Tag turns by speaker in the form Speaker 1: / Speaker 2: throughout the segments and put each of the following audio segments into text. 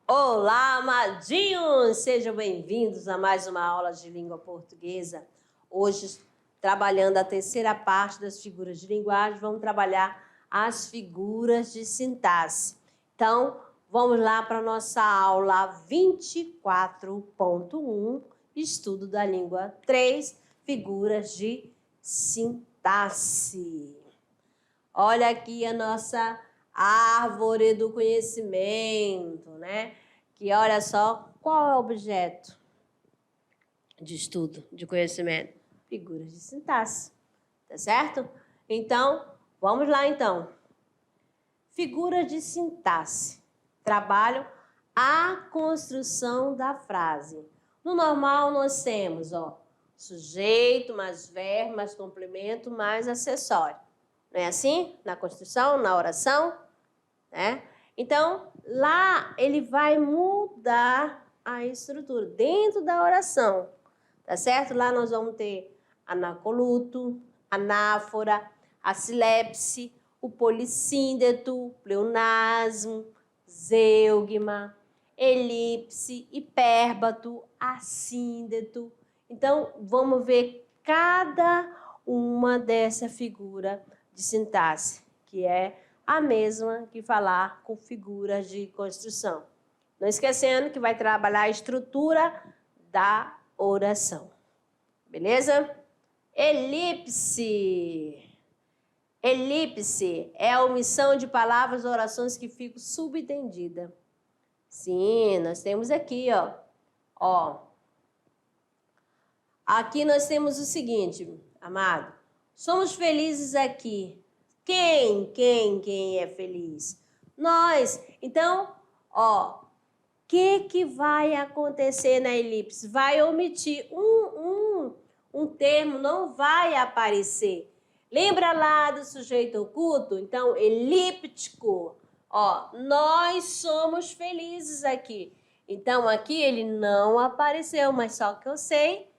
Speaker 1: Olá, amadinhos! Sejam bem-vindos a mais uma aula de língua portuguesa. Hoje, trabalhando a terceira parte das figuras de linguagem, vamos trabalhar as figuras de sintaxe. Então, vamos lá para a nossa aula 24.1, estudo da língua 3, figuras de sintaxe. Olha aqui a nossa árvore do conhecimento, né? Que olha só, qual é o objeto de estudo, de conhecimento? Figuras de sintaxe, tá certo? Então, vamos lá então. Figuras de sintaxe. Trabalham a construção da frase. No normal, nós temos, ó, sujeito, mais verbo, mais complemento, mais acessório. Não é assim? Na construção, na oração, né? Então, lá ele vai mudar a estrutura dentro da oração, tá certo? Lá nós vamos ter anacoluto, anáfora, a silepse, o polissíndeto, pleonasmo, zeugma, elipse, hipérbato, assíndeto. Então, vamos ver cada uma dessa figura de sintaxe, que é a mesma que falar com figuras de construção. Não esquecendo que vai trabalhar a estrutura da oração. Beleza? Elipse. Elipse é a omissão de palavras ou orações que ficam subentendidas. Sim, nós temos aqui, ó. Aqui nós temos o seguinte, amado. Somos felizes aqui. Quem é feliz? Nós. Então, ó, o que vai acontecer na elipse? Vai omitir um termo, não vai aparecer. Lembra lá do sujeito oculto? Então, elíptico. Ó, nós somos felizes aqui. Então, aqui ele não apareceu, mas só que eu sei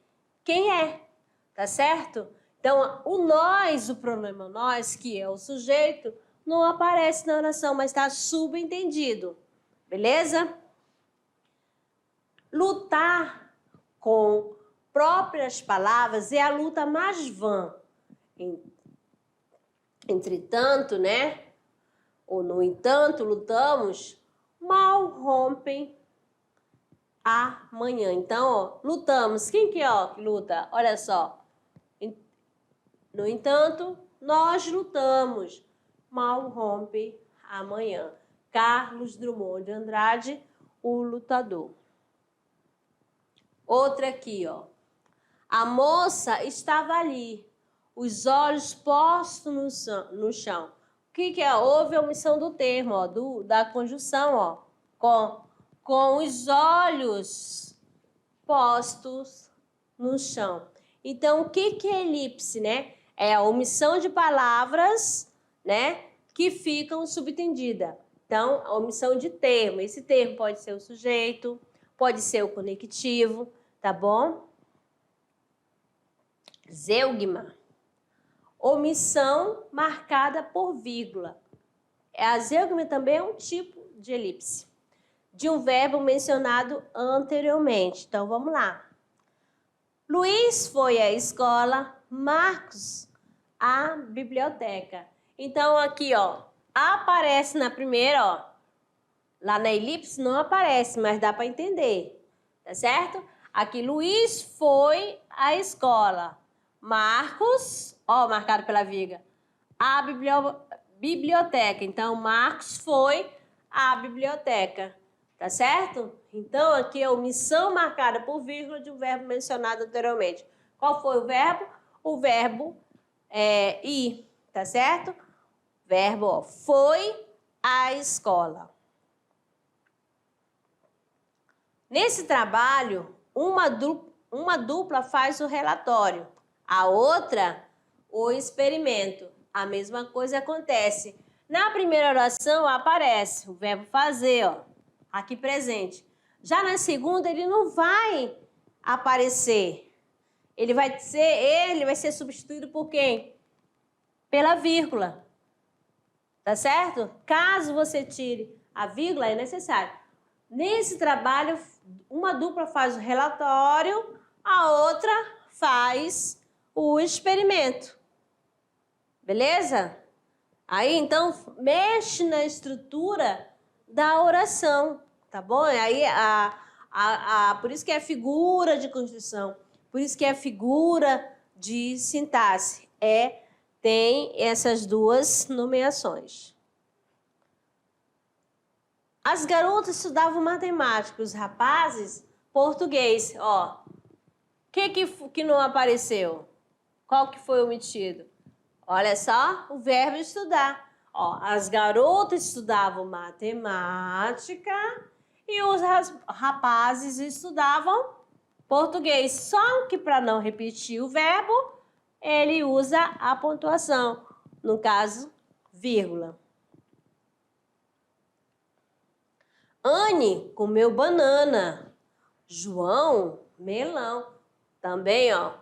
Speaker 1: quem é, tá certo? Então, o nós, o pronome nós, que é o sujeito, não aparece na oração, mas está subentendido. Beleza? Lutar com próprias palavras é a luta mais vã. Entretanto, né? Ou no entanto, lutamos, mal rompem amanhã. Então, ó, lutamos. Quem que é, que luta? Olha só. No entanto, nós lutamos, mal rompe amanhã. Carlos Drummond de Andrade, o lutador. Outra aqui, ó. A moça estava ali, os olhos postos no chão. O que é? Houve a omissão do termo, ó, da conjunção, ó, com os olhos postos no chão. Então, o que é elipse, né? É a omissão de palavras, né, que ficam subentendidas. Então, a omissão de termo. Esse termo pode ser o sujeito, pode ser o conectivo, tá bom? Zeugma. Omissão marcada por vírgula. A zeugma também é um tipo de elipse, de um verbo mencionado anteriormente. Então, vamos lá. Luiz foi à escola, Marcos à biblioteca. Então, aqui, ó, aparece na primeira, ó. Lá na elipse não aparece, mas dá para entender, tá certo? Aqui, Luiz foi à escola. Marcos, ó, marcado pela vírgula, à biblioteca. Então, Marcos foi à biblioteca, tá certo? Então, aqui é a omissão marcada por vírgula de um verbo mencionado anteriormente. Qual foi o verbo? O verbo ir, tá certo? Verbo, ó, foi à escola. Nesse trabalho, uma dupla faz o relatório, a outra o experimento. A mesma coisa acontece. Na primeira oração aparece o verbo fazer, ó, aqui presente. Já na segunda ele não vai aparecer, ele vai ser substituído por quem? Pela vírgula. Tá certo? Caso você tire a vírgula, é necessário. Nesse trabalho, uma dupla faz o relatório, a outra faz o experimento. Beleza? Aí, então, mexe na estrutura da oração, tá bom? Aí, por isso que é figura de construção, por isso que é figura de sintaxe. Tem essas duas nomeações. As garotas estudavam matemática, os rapazes, português. Ó, o que não apareceu? Qual que foi omitido? Olha só, o verbo estudar. Ó, as garotas estudavam matemática e os rapazes estudavam português. Só que para não repetir o verbo, ele usa a pontuação. No caso, vírgula. Anne comeu banana. João, melão. Também, ó.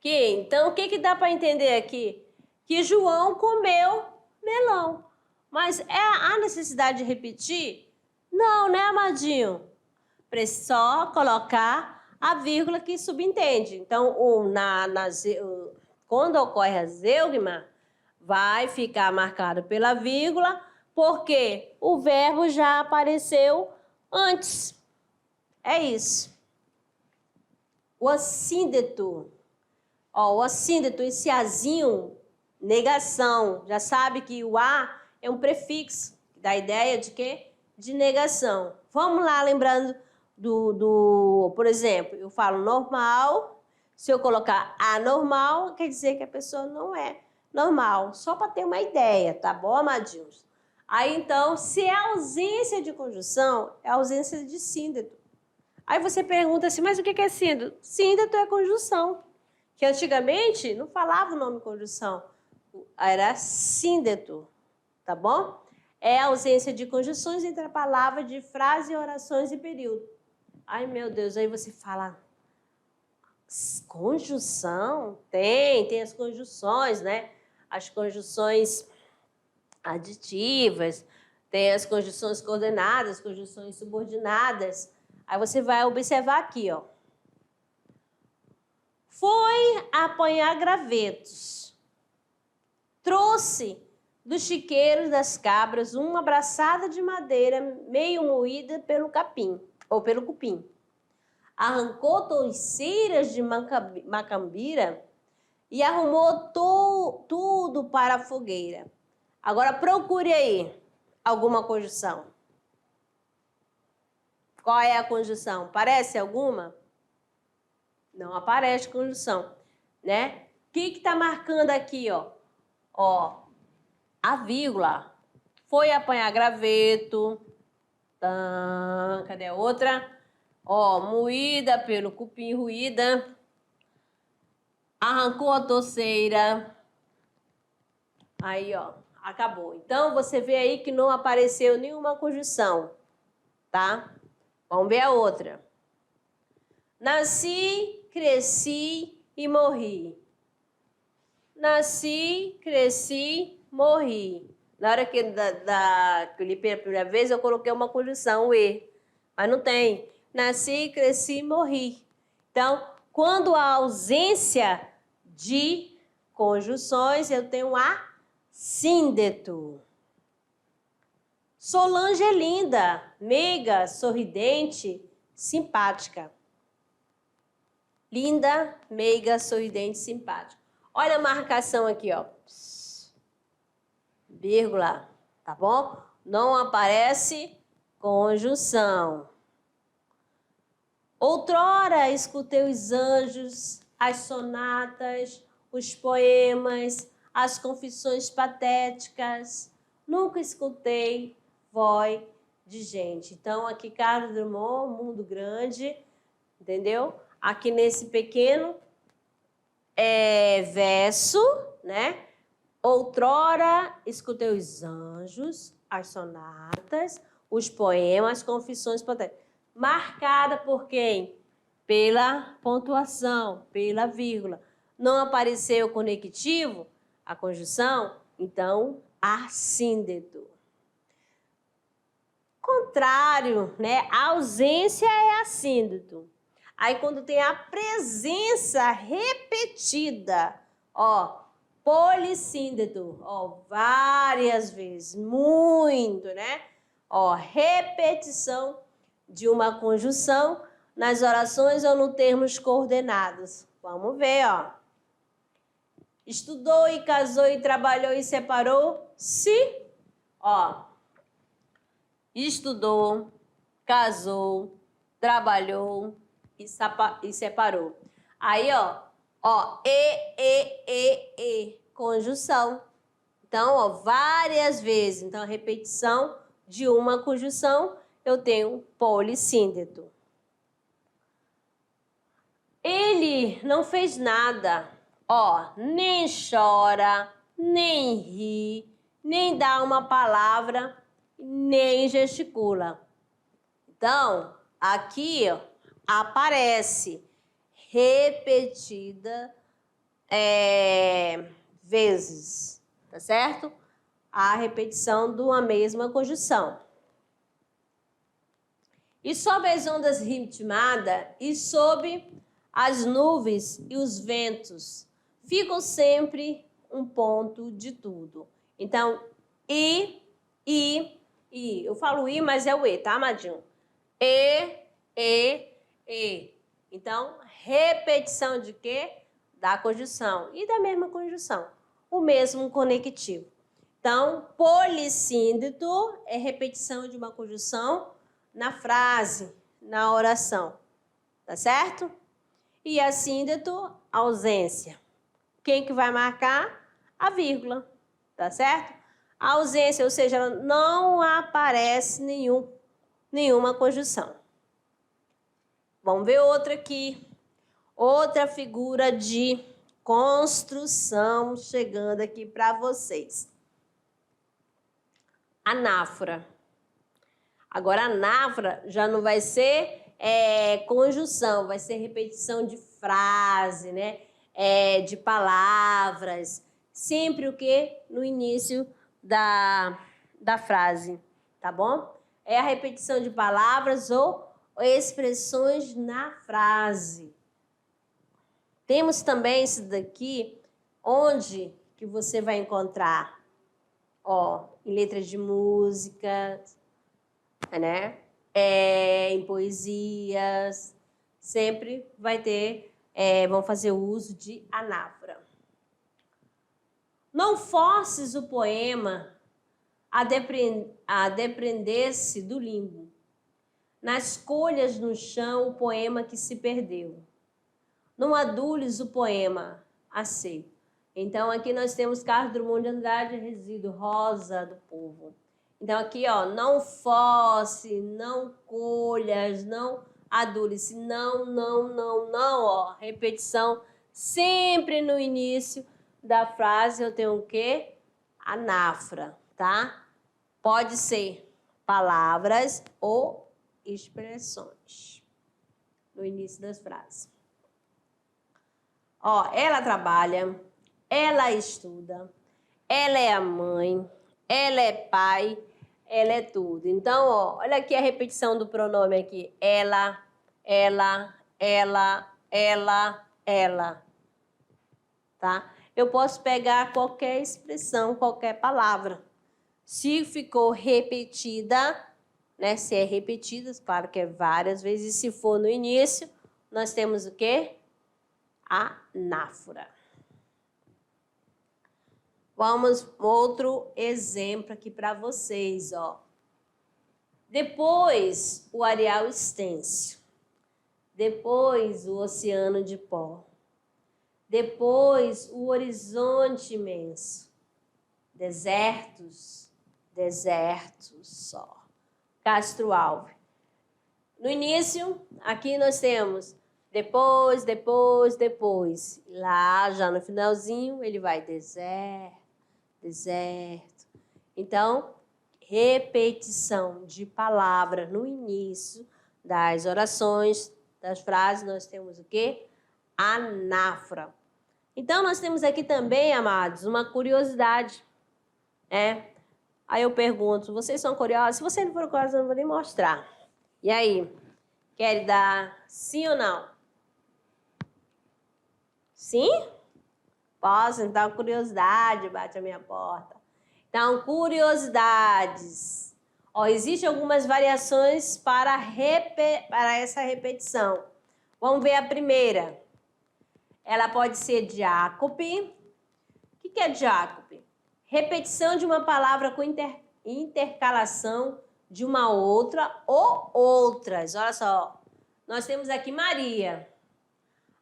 Speaker 1: Então, o que dá para entender aqui? Que João comeu melão. Mas há necessidade de repetir? Não, né, amadinho? Só colocar a vírgula que subentende. Então, quando ocorre a zeugma, vai ficar marcado pela vírgula, porque o verbo já apareceu antes. É isso. O assíndeto. Ó, o assíndeto, esse azinho, negação. Já sabe que o a é um prefixo, dá ideia de quê? De negação. Vamos lá, lembrando por exemplo, eu falo normal. Se eu colocar anormal, quer dizer que a pessoa não é normal. Só para ter uma ideia, tá bom, amadinhos? Aí, então, se é ausência de conjunção, é ausência de síndeto. Aí você pergunta assim, mas o que é síndeto? Síndeto é conjunção. Que antigamente não falava o nome conjunção, era síndeto, tá bom? É a ausência de conjunções entre a palavra de frase, orações e período. Ai, meu Deus, aí você fala, conjunção? Tem as conjunções, né? As conjunções aditivas, tem as conjunções coordenadas, conjunções subordinadas. Aí você vai observar aqui, ó. Foi apanhar gravetos. Trouxe dos chiqueiros das cabras uma braçada de madeira meio moída pelo capim, ou pelo cupim. Arrancou touceiras de macambira e arrumou tudo para a fogueira. Agora procure aí alguma conjunção. Qual é a conjunção? Parece alguma? Não aparece conjunção, né? O que está marcando aqui, ó? Ó, a vírgula. Foi apanhar graveto. Cadê a outra? Ó, moída pelo cupim, ruída. Arrancou a touceira. Aí, ó, acabou. Então, você vê aí que não apareceu nenhuma conjunção, tá? Vamos ver a outra. Nasci, cresci e morri. Nasci, cresci, morri. Na hora que eu li pela primeira vez, eu coloquei uma conjunção, e. Mas não tem. Nasci, cresci, morri. Então, quando há ausência de conjunções, eu tenho a síndeto. Solange é linda, meiga, sorridente, simpática. Linda, meiga, sorridente, simpática. Olha a marcação aqui, ó. Vírgula, tá bom? Não aparece conjunção. Outrora escutei os anjos, as sonatas, os poemas, as confissões patéticas. Nunca escutei voz de gente. Então, aqui, Carlos Drummond, Mundo Grande, entendeu? Aqui nesse pequeno verso, né? Outrora escutei os anjos, as sonatas, os poemas, as confissões patéticas. Marcada por quem? pela pontuação, pela vírgula. Não apareceu o conectivo, a conjunção, então assíndeto. Contrário, né? A ausência é assíndeto. Aí quando tem a presença repetida, ó, polissíndeto, ó, várias vezes, muito, né? Ó, repetição de uma conjunção nas orações ou no termos coordenados. Vamos ver, ó. Estudou e casou e trabalhou e separou, se, ó, estudou, casou, trabalhou e separou. Aí, ó, conjunção. Então, ó, várias vezes. Então, a repetição de uma conjunção, eu tenho polissíndeto. Ele não fez nada, ó, nem chora, nem ri, nem dá uma palavra, nem gesticula. Então, aqui ó, aparece repetida vezes, tá certo? A repetição de uma mesma conjunção. E sob as ondas ritmadas e sob as nuvens e os ventos, ficam sempre um ponto de tudo. Então, e. Eu falo i, mas é o e, tá, amadinho? E. Então, repetição de quê? Da conjunção e da mesma conjunção. O mesmo conectivo. Então, polissíndeto é repetição de uma conjunção na frase, na oração. Tá certo? E assíndeto, ausência. Quem que vai marcar? A vírgula. Tá certo? A ausência, ou seja, não aparece nenhuma conjunção. Vamos ver outra aqui. Outra figura de construção chegando aqui para vocês. Anáfora. Agora, anáfora já não vai ser conjunção, vai ser repetição de frase, né? De palavras. Sempre o quê? No início da frase, tá bom? É a repetição de palavras ou expressões na frase. Temos também isso daqui, onde que você vai encontrar, ó, em letras de música, né? Em poesias, sempre vai ter, vão fazer uso de anáfora. Não forces o poema a depreender-se do limbo. Nas colhas no chão, o poema que se perdeu. Não adules o poema a seco. Então, aqui nós temos Carlos Drummond de Andrade, Resíduo Rosa do Povo. Então, aqui, ó, não force, não colhas, não adule-se, não, ó. Repetição sempre no início da frase eu tenho o quê? Anáfora, tá? Pode ser palavras ou expressões no início das frases. Ó, ela trabalha, ela estuda, ela é a mãe, ela é pai, ela é tudo. Então, ó, olha aqui a repetição do pronome aqui. Ela. Tá? Eu posso pegar qualquer expressão, qualquer palavra. Se ficou repetida, né? Se é repetida, claro que é várias vezes. Se for no início, nós temos o quê? Anáfora. Vamos outro exemplo aqui para vocês, ó. Depois o areal extenso, depois o oceano de pó, depois o horizonte imenso, desertos só. Castro Alves. No início, aqui nós temos depois. Lá já no finalzinho ele vai deserto. Então, repetição de palavras no início das orações, das frases, nós temos o quê? Anáfora. Então, nós temos aqui também, amados, uma curiosidade, né? Aí eu pergunto, vocês são curiosos? Se você não for curioso, eu não vou nem mostrar. E aí, quer dar sim ou não? Sim? Posso? Então, curiosidade bate a minha porta. Então, curiosidades. Ó, existem algumas variações para essa repetição. Vamos ver a primeira. Ela pode ser diácope. O que é diácope? Repetição de uma palavra com intercalação de uma outra ou outras. Olha só, nós temos aqui Maria.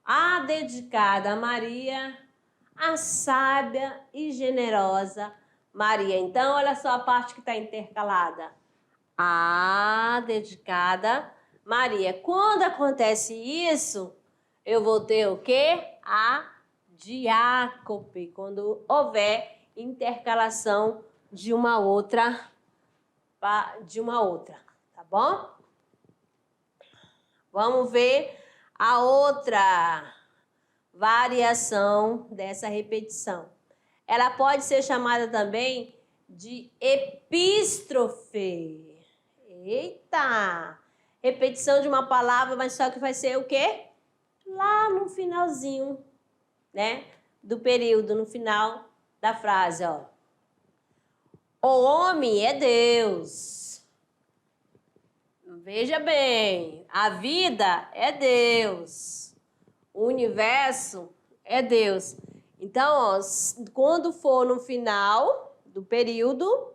Speaker 1: A dedicada a Maria, a sábia e generosa Maria. Então, olha só a parte que está intercalada. A dedicada Maria. Quando acontece isso, eu vou ter o quê? A diácope, quando houver intercalação de uma outra, tá bom? Vamos ver a outra variação dessa repetição. Ela pode ser chamada também de epístrofe. Eita! Repetição de uma palavra, mas só que vai ser o quê? Lá no finalzinho, né? Do período, no final da frase, ó. O homem é Deus. Veja bem, a vida é Deus. O universo é Deus. Então, ó, quando for no final do período, o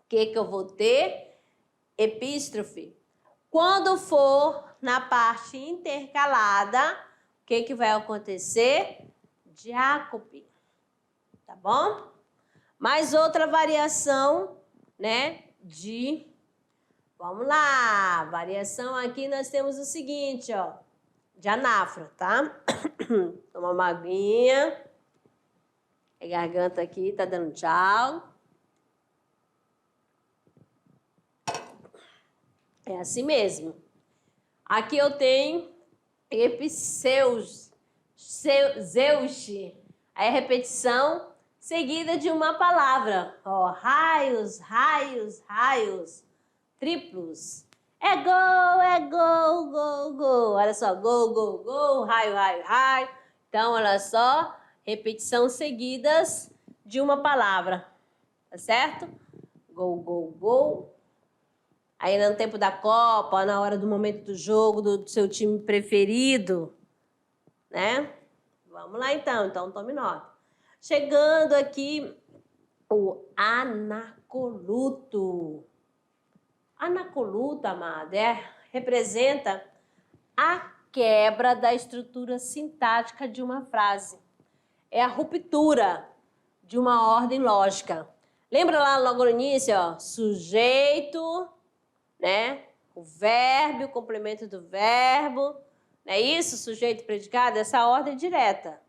Speaker 1: que eu vou ter? Epístrofe. Quando for na parte intercalada, o que vai acontecer? Diácope. Tá bom? Mais outra variação, né? Vamos lá. Variação aqui nós temos o seguinte, ó. De anáfora, tá? Toma uma aguinha. A garganta aqui tá dando tchau. É assim mesmo. Aqui eu tenho epiceuste. Aí a repetição seguida de uma palavra. Ó, raios, raios, raios. Triplos. É gol, gol, gol. Olha só, gol, gol, gol, raio, raio, raio. Então, olha só, repetição seguidas de uma palavra. Tá certo? Gol, gol, gol. Aí no tempo da Copa, na hora do momento do jogo, do seu time preferido, né? Vamos lá então, tome nota. Chegando aqui, o anacoluto. Anacoluto, amada, representa a quebra da estrutura sintática de uma frase. É a ruptura de uma ordem lógica. Lembra lá logo no início, ó, sujeito, né? O verbo, o complemento do verbo, não é isso? Sujeito, predicado, essa ordem direta.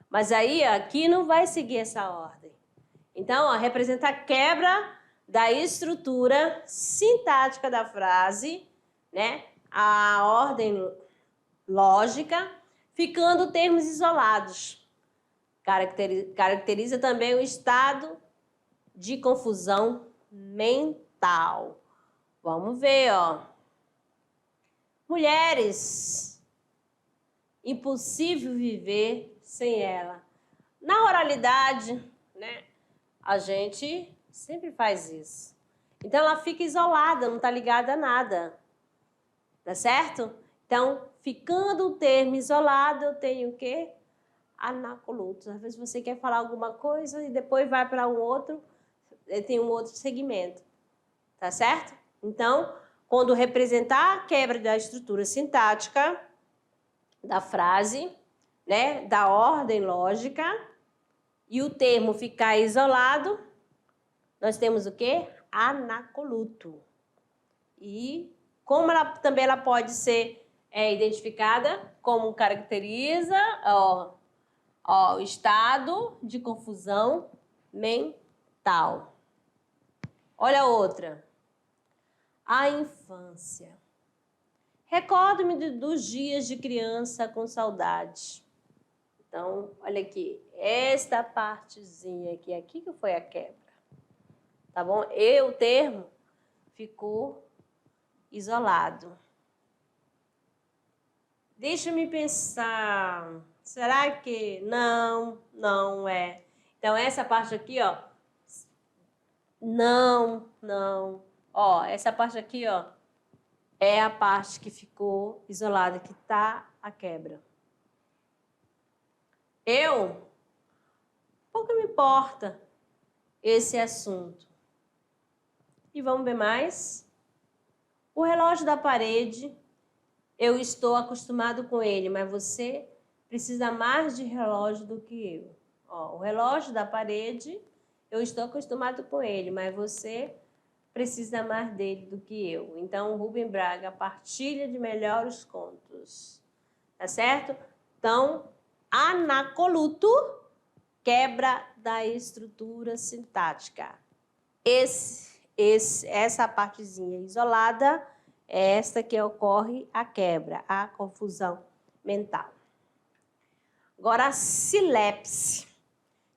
Speaker 1: Mas aí, aqui não vai seguir essa ordem. Então, ó, representa a quebra da estrutura sintática da frase, né? A ordem lógica, ficando termos isolados. Caracteriza também o estado de confusão mental. Vamos ver, ó. Mulheres, impossível viver sem ela. Na oralidade, né? A gente sempre faz isso. Então, ela fica isolada, não está ligada a nada. Tá certo? Então, ficando o termo isolado, eu tenho o quê? Anacolutos. Às vezes você quer falar alguma coisa e depois vai para um outro, tem um outro segmento. Tá certo? Então, quando representar a quebra da estrutura sintática da frase, né, da ordem lógica, e o termo ficar isolado, nós temos o quê? Anacoluto. E como ela pode ser identificada, como caracteriza o estado de confusão mental. Olha a outra. A infância. Recordo-me dos dias de criança com saudade. Então, olha aqui, esta partezinha aqui que foi a quebra. Tá bom? O termo ficou isolado. Deixa-me pensar. Será que não, não é? Então, essa parte aqui, ó. Não, não. Ó, essa parte aqui, ó, é a parte que ficou isolada, que tá a quebra. Pouco me importa esse assunto. E vamos ver mais? O relógio da parede, eu estou acostumado com ele, mas você precisa mais de relógio do que eu. Ó, o relógio da parede, eu estou acostumado com ele, mas você precisa mais dele do que eu. Então, Rubem Braga partilha de melhores contos. Tá certo? Então, anacoluto, quebra da estrutura sintática. Essa partezinha isolada é esta que ocorre a quebra, a confusão mental. Agora, a silepse.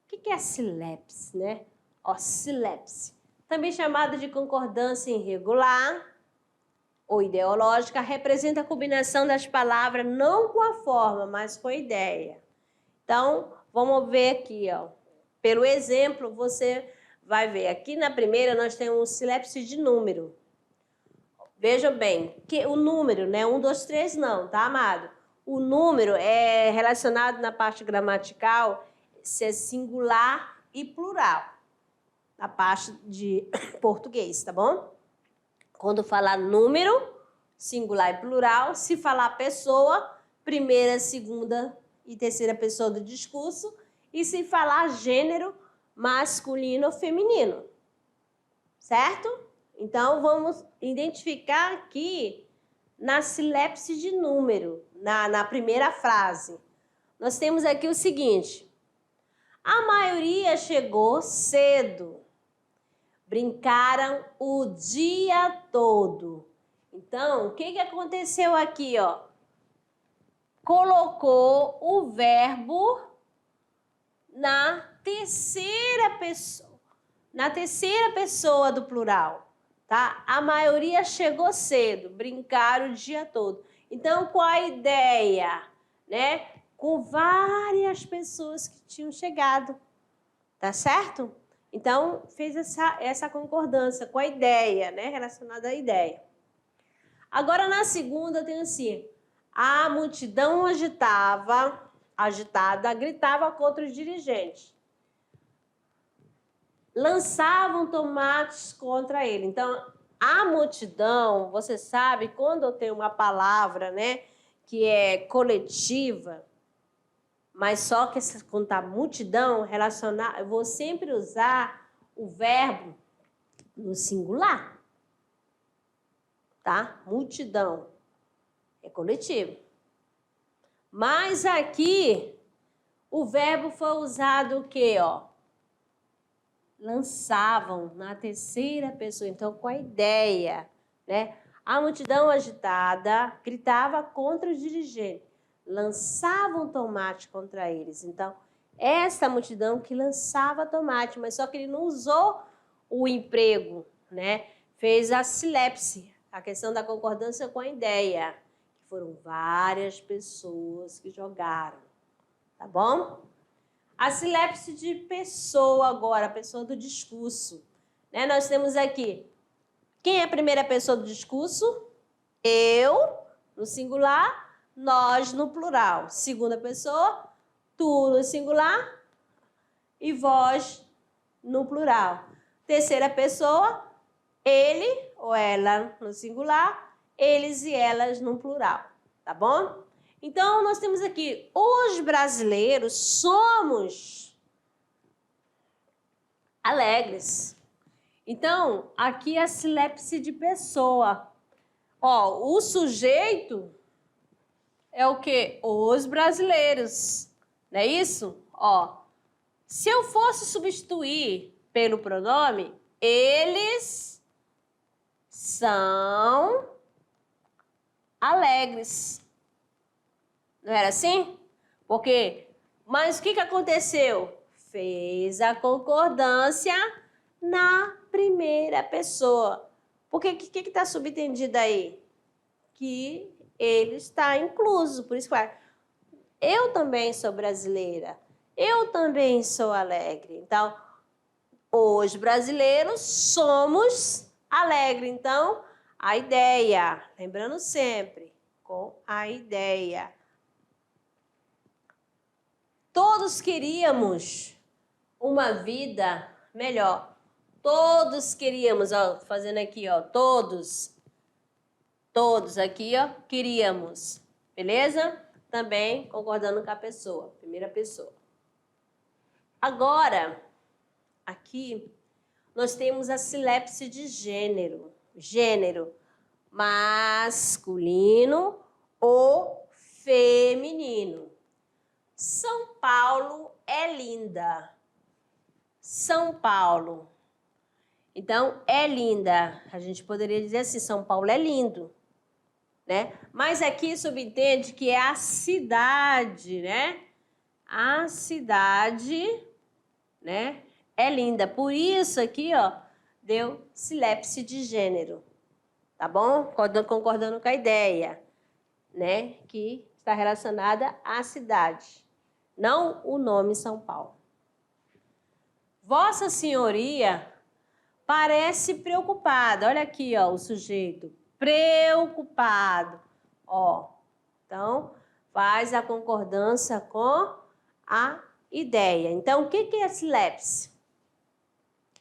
Speaker 1: O que é a silepse, né? Ó, silepse, também chamada de concordância irregular ou ideológica, representa a combinação das palavras não com a forma, mas com a ideia. Então, vamos ver aqui, ó. Pelo exemplo, você vai ver. Aqui na primeira nós temos silepse de número. Veja bem, que o número, né? 1, 2, 3 não, tá, amado? O número é relacionado na parte gramatical, se é singular e plural. Na parte de português, tá bom? Quando falar número, singular e plural, se falar pessoa, primeira, segunda e terceira pessoa do discurso, e se falar gênero, masculino ou feminino. Certo? Então, vamos identificar aqui na silepse de número, na primeira frase. Nós temos aqui o seguinte: a maioria chegou cedo. Brincaram o dia todo. Então, o que aconteceu aqui, ó? Colocou o verbo na terceira pessoa do plural, tá? A maioria chegou cedo, brincaram o dia todo. Então, qual a ideia, né? Com várias pessoas que tinham chegado, tá certo? Então, fez essa concordância com a ideia, né? Relacionada à ideia. Agora, na segunda, tem assim: a multidão agitada, gritava contra os dirigentes. Lançavam tomates contra ele. Então, a multidão, você sabe, quando eu tenho uma palavra, né, que é coletiva, mas só que quando tá multidão relacionar, eu vou sempre usar o verbo no singular, tá? Multidão é coletivo. Mas aqui o verbo foi usado o quê, ó? Lançavam na terceira pessoa, então com a ideia, né? A multidão agitada gritava contra os dirigentes, lançavam tomate contra eles. Então, essa multidão que lançava tomate, mas só que ele não usou o emprego, né? Fez a silepse, a questão da concordância com a ideia, que foram várias pessoas que jogaram, tá bom? A silepse de pessoa agora, a pessoa do discurso, né? Nós temos aqui, quem é a primeira pessoa do discurso? Eu, no singular, nós no plural. Segunda pessoa, tu no singular e vós no plural. Terceira pessoa, ele ou ela no singular, eles e elas no plural, tá bom? Então, nós temos aqui, os brasileiros somos alegres. Então, aqui é a silepse de pessoa. Ó, o sujeito é o quê? Os brasileiros, não é isso? Ó, se eu fosse substituir pelo pronome, eles são alegres. Não era assim? Mas o que aconteceu? Fez a concordância na primeira pessoa. Porque o que está subentendido aí? Que ele está incluso. Por isso que eu também sou brasileira. Eu também sou alegre. Então, os brasileiros somos alegres. Então, a ideia, lembrando sempre, com a ideia. Todos queríamos uma vida melhor. Todos queríamos, ó, fazendo aqui, ó, todos aqui, ó, queríamos. Beleza? Também concordando com a pessoa, primeira pessoa. Agora, aqui, nós temos a silepse de gênero. Gênero masculino ou feminino. São Paulo é linda. São Paulo. Então, é linda. A gente poderia dizer assim, São Paulo é lindo, né? Mas aqui subentende que é a cidade, né? A cidade, né? É linda. Por isso aqui, ó, deu silepse de gênero. Tá bom? Concordando com a ideia, né? Que está relacionada à cidade. Não o nome São Paulo. Vossa Senhoria parece preocupada. Olha aqui, ó, o sujeito. Preocupado. Ó, então, faz a concordância com a ideia. Então, o que é a silepse?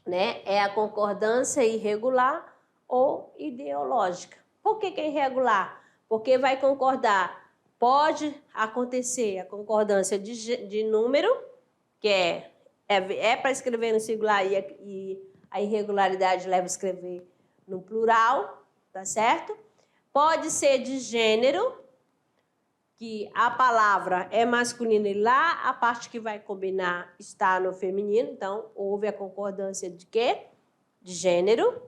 Speaker 1: Né? É a concordância irregular ou ideológica. Por que é irregular? Porque vai concordar. Pode acontecer a concordância de número, que é para escrever no singular e a irregularidade leva a escrever no plural, tá certo? Pode ser de gênero, que a palavra é masculina e lá a parte que vai combinar está no feminino, então houve a concordância de quê? De gênero.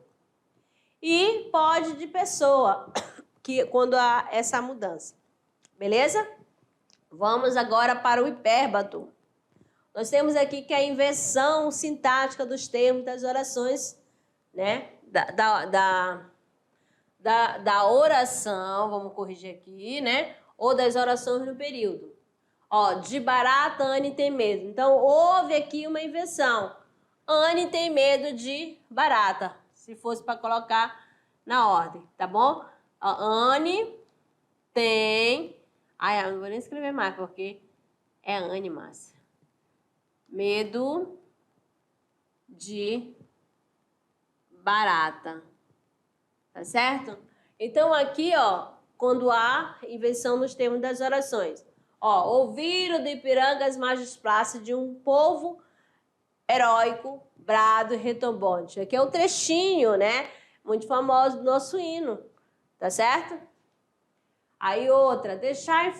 Speaker 1: E pode de pessoa, que quando há essa mudança. Beleza? Vamos agora para o hipérbato. Nós temos aqui que é a inversão sintática dos termos das orações, né? Da oração, vamos corrigir aqui, né? Ou das orações no período. Ó, de barata, Anne tem medo. Então, houve aqui uma inversão. Anne tem medo de barata, se fosse para colocar na ordem, tá bom? Ó, Anne tem... Ai, eu não vou nem escrever mais, porque é Anne, Márcia. Medo de barata. Tá certo? Então, aqui, ó, quando há invenção nos termos das orações. Ó, ouviram do Ipiranga as margens plácidas de um povo heróico, brado e retumbante. Aqui é um trechinho, né? Muito famoso do nosso hino. Tá certo? Aí outra, deixai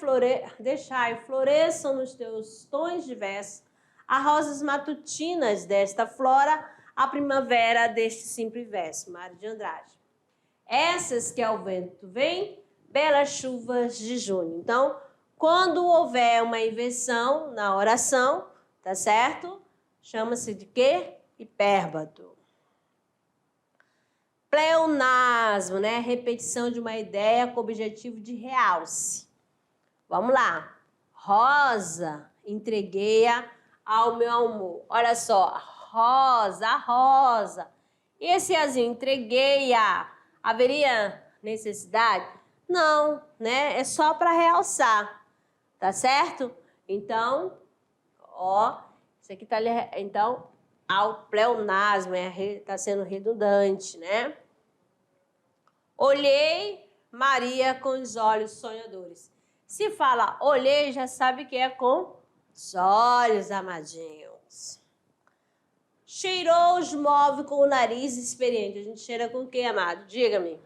Speaker 1: floresçam nos teus tons diversos as rosas matutinas desta flora, a primavera deste simples verso. Mário de Andrade. Essas que ao vento vem, belas chuvas de junho. Então, quando houver uma inversão na oração, tá certo? Chama-se de quê? Hipérbato. Pleonasmo, né? Repetição de uma ideia com objetivo de realce. Vamos lá. Rosa, entreguei-a ao meu amor. Olha só, rosa, rosa. E esse azinho, entreguei-a. Haveria necessidade? Não, né? É só para realçar, tá certo? Então, ó, isso aqui tá ali, então, ao pleonasmo, tá sendo redundante, né? Olhei Maria com os olhos sonhadores. Se fala olhei, já sabe que é com os olhos, amadinhos. Cheirou os móveis com o nariz experiente. A gente cheira com o quê, amado? Diga-me.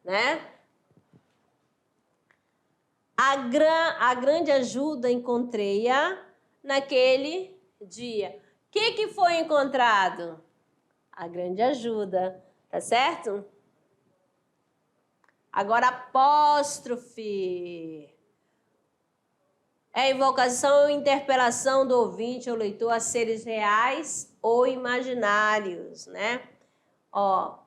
Speaker 1: Né? A grande ajuda encontrei-a naquele dia. O que foi encontrado? A grande ajuda, tá certo? Agora, apóstrofe. É invocação ou interpelação do ouvinte ou leitor a seres reais ou imaginários, né? Ó,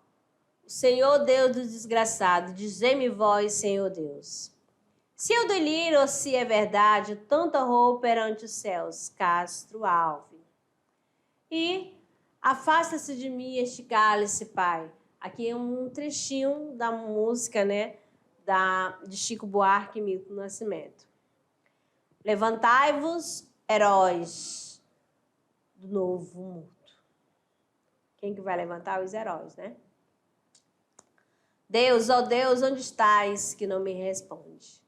Speaker 1: Senhor Deus do desgraçado, dizei-me vós, Senhor Deus. Se eu deliro ou se é verdade, tanto horror perante os céus, Castro Alves. E afasta-se de mim este cálice, Pai. Aqui é um trechinho da música, né, de Chico Buarque e Milton Nascimento. Levantai-vos, heróis do novo mundo. Quem que vai levantar? Os heróis, né? Deus, ó Deus, onde estás que não me responde?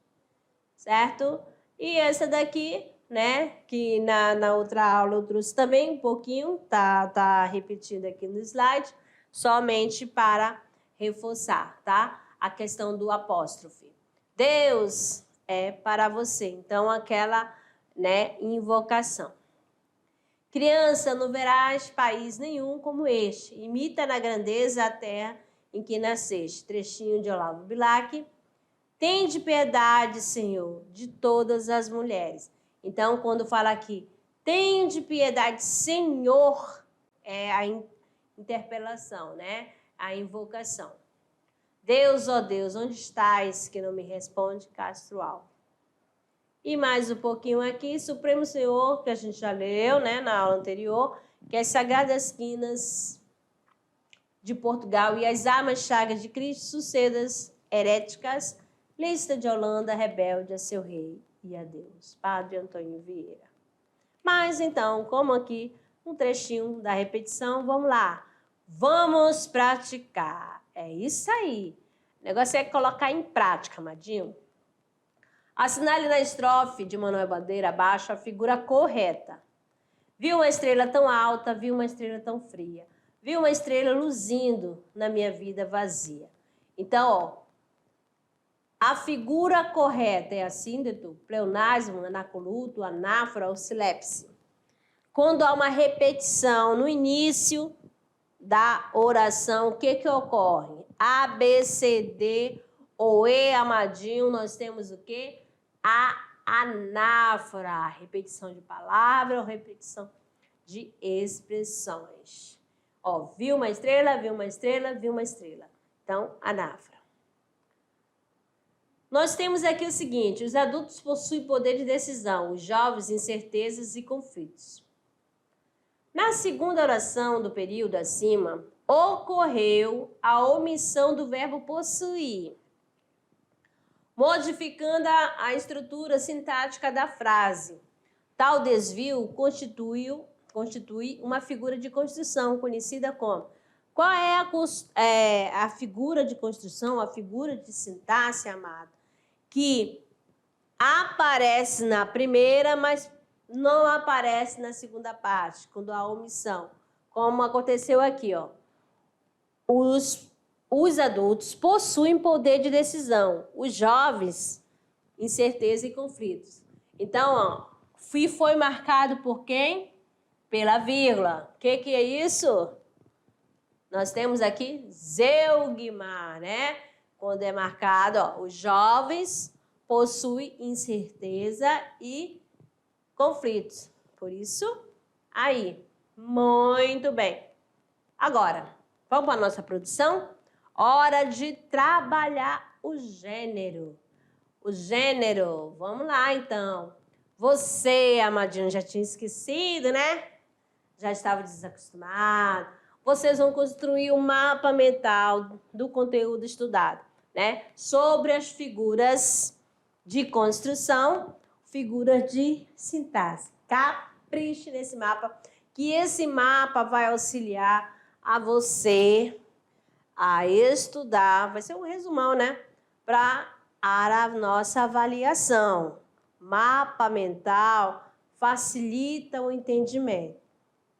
Speaker 1: Certo? E essa daqui, né, que na outra aula eu trouxe também um pouquinho, tá repetindo aqui no slide, somente para reforçar, tá? A questão do apóstrofe. Deus é para você. Então, aquela, né, invocação. Criança, não verás país nenhum como este. Imita na grandeza a terra em que nasceste. Trechinho de Olavo Bilac. Tende piedade, Senhor, de todas as mulheres. Então, quando fala aqui, tende piedade, Senhor, é a interpelação, né? A invocação. Deus, ó Deus, onde estás que não me responde? Castro Alves. E mais um pouquinho aqui, Supremo Senhor, que a gente já leu, né, na aula anterior, que as Sagradas Quinas de Portugal e as armas chagas de Cristo, sucedas heréticas, lista de Holanda, rebelde a seu rei e a Deus. Padre Antônio Vieira. Mas então, como aqui um trechinho da repetição, vamos lá. Vamos praticar. É isso aí. O negócio é colocar em prática, amadinho. Assinale na estrofe de Manuel Bandeira abaixo a figura correta. Vi uma estrela tão alta, vi uma estrela tão fria. Vi uma estrela luzindo na minha vida vazia. Então, ó, a figura correta é a síntese, pleonasmo, anacoluto, anáfora ou silepse. Quando há uma repetição no início da oração, o que ocorre? A, B, C, D ou E, amadinho, nós temos o quê? A anáfora, repetição de palavra ou repetição de expressões. Ó, viu uma estrela, viu uma estrela, viu uma estrela. Então, anáfora. Nós temos aqui o seguinte, os adultos possuem poder de decisão, os jovens incertezas e conflitos. Na segunda oração do período acima, ocorreu a omissão do verbo possuir, modificando a estrutura sintática da frase. Tal desvio constitui uma figura de construção conhecida como. Qual é a figura de construção, a figura de sintaxe, amado? Que aparece na primeira, mas não aparece na segunda parte, quando há omissão. Como aconteceu aqui, ó. Os adultos possuem poder de decisão, os jovens, incerteza e conflitos. Então, ó, foi marcado por quem? Pela vírgula. O que é isso? Nós temos aqui zeugma, né? Quando é marcado, ó, os jovens possuem incerteza e conflitos. Por isso, aí. Muito bem. Agora, vamos para a nossa produção? Hora de trabalhar o gênero. O gênero. Vamos lá, então. Você, amadinho, já tinha esquecido, né? Já estava desacostumado. Vocês vão construir um mapa mental do conteúdo estudado, né? Sobre as figuras de construção, figuras de sintaxe. Capriche nesse mapa, que esse mapa vai auxiliar a você a estudar, vai ser um resumão, né? Para a nossa avaliação. Mapa mental facilita o entendimento.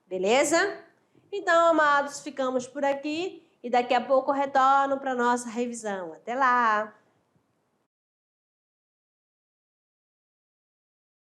Speaker 1: Beleza? Então, amados, ficamos por aqui e daqui a pouco eu retorno para a nossa revisão. Até lá!